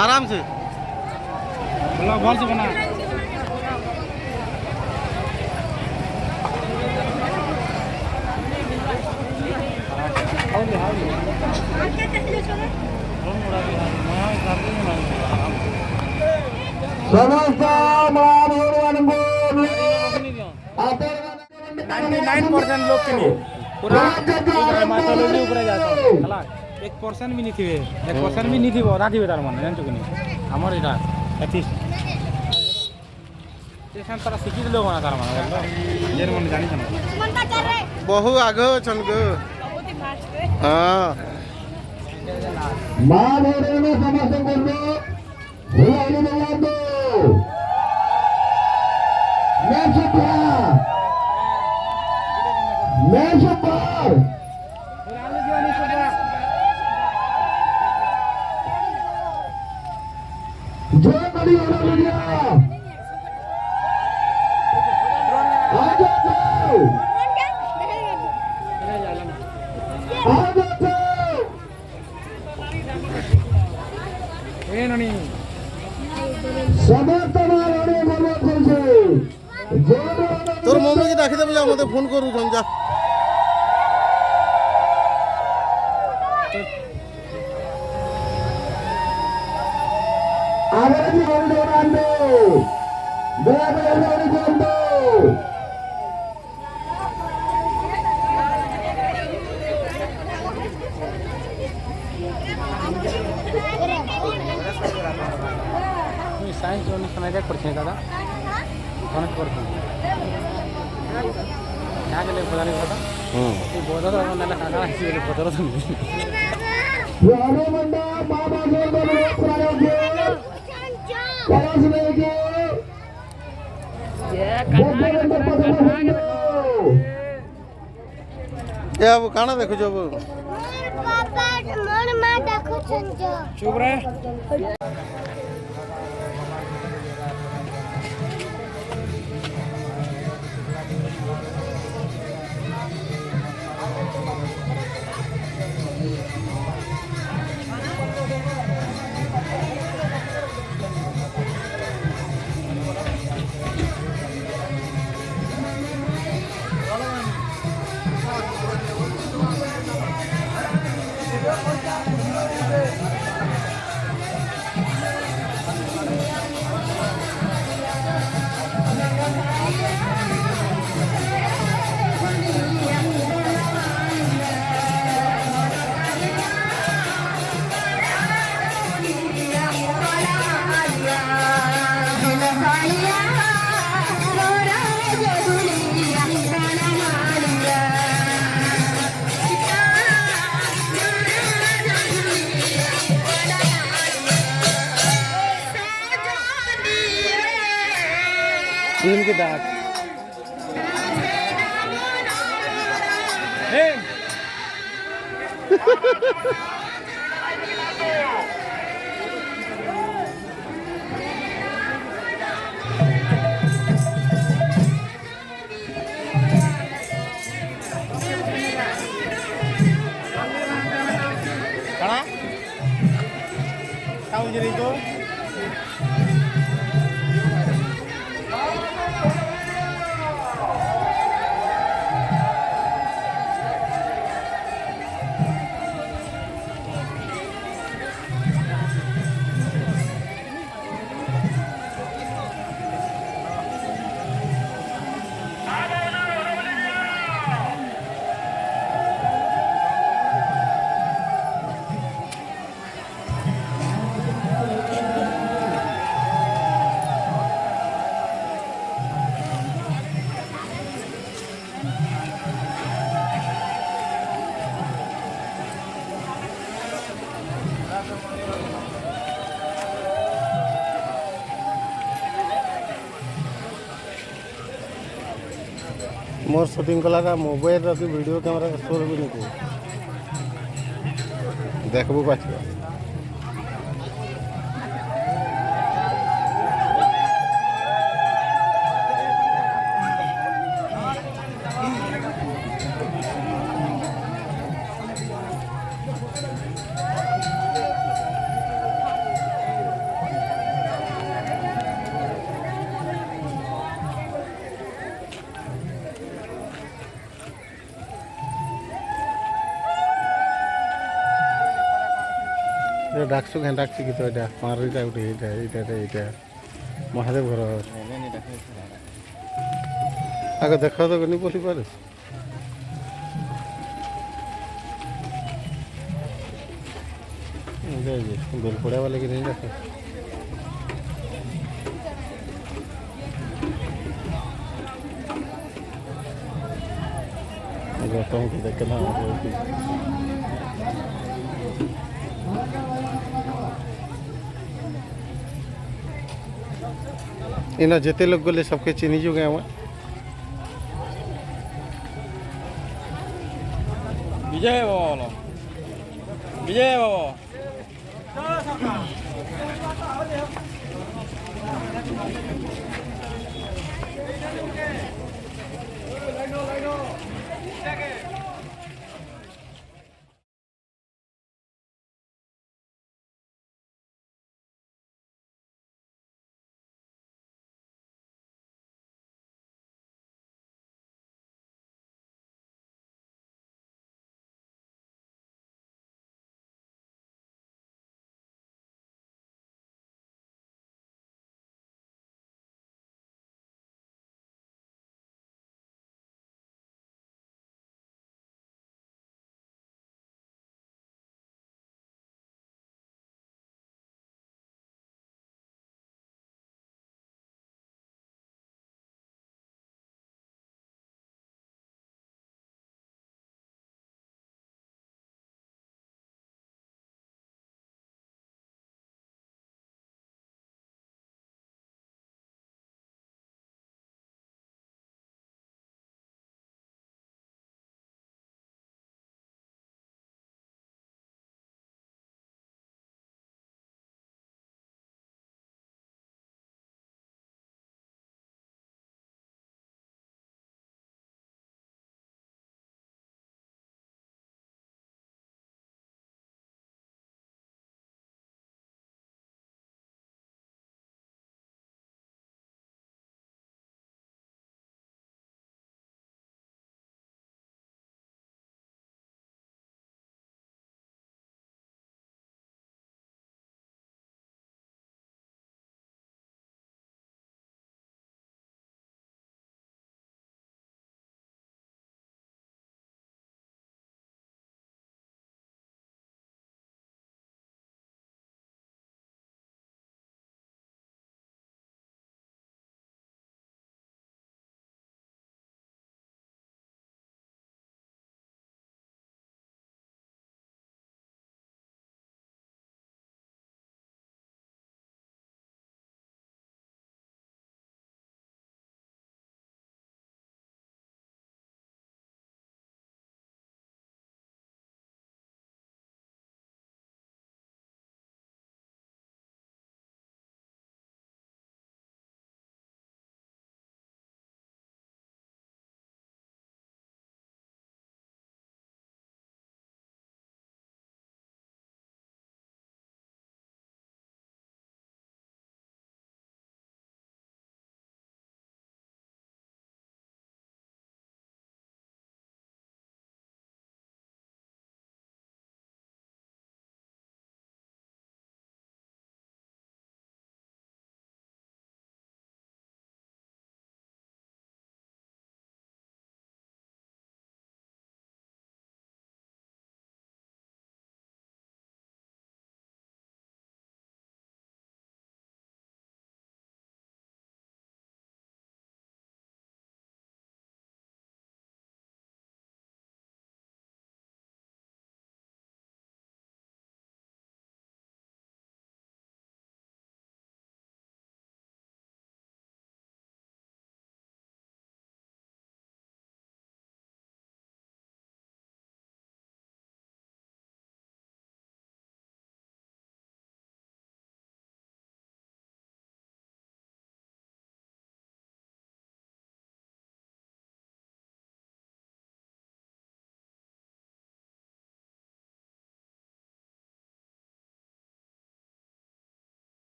आराम से भल से बना समस्त महाभगवान 99% लोग के लिए पूरा माइथोलॉजी ऊपर जाता हला 1% भी नहीं थी 1% भी नहीं थी आधा थी तार मन जान चुकनी हमर इटा एथिस्ट स्टेशन पर सिटी लोग ना तार मन जेर मन जानी छन बहु आगो छन गो हां महाभगवान समस्त गुरु होली नवादो Mesopar जो बड़ी होना दुनिया आगे जाओ आगे जाओ ए ननी समस्त मारने बोलो तुझे जो तोर मम्मी की डाकी देबे जा मते फोन करू छन जा आवाज बोल दो दया बोल दो साइंस जोन समय करछे दादा कौन करछे क्या के लिए पता नहीं पता ये बोधर नेला काका हिसी बोधर तो नहीं यारो मंडा बाबा जो बोलो पुराने परस में के ये अब काना देखो जो पापा मोर मां देखो छन जो चुप रहे चीन के दांत कड़ा tahu jadi itu मोर शूटिंग कला का मोबाइल रखी वीडियो कैमरा स्टोर भी नहीं देखबो पाछो ডাকছু কেন ডাকছি কি তো এটা মারিটা উঠে এইটা মহাদেব ঘর আগে দেখা তো নি বলি পারিস বেল পড়া বলে কি নেই দেখো गौतम की देखना इना जेते लोग गले सबके चिनी जो गए हुआ विजय बाबा विजय बाबा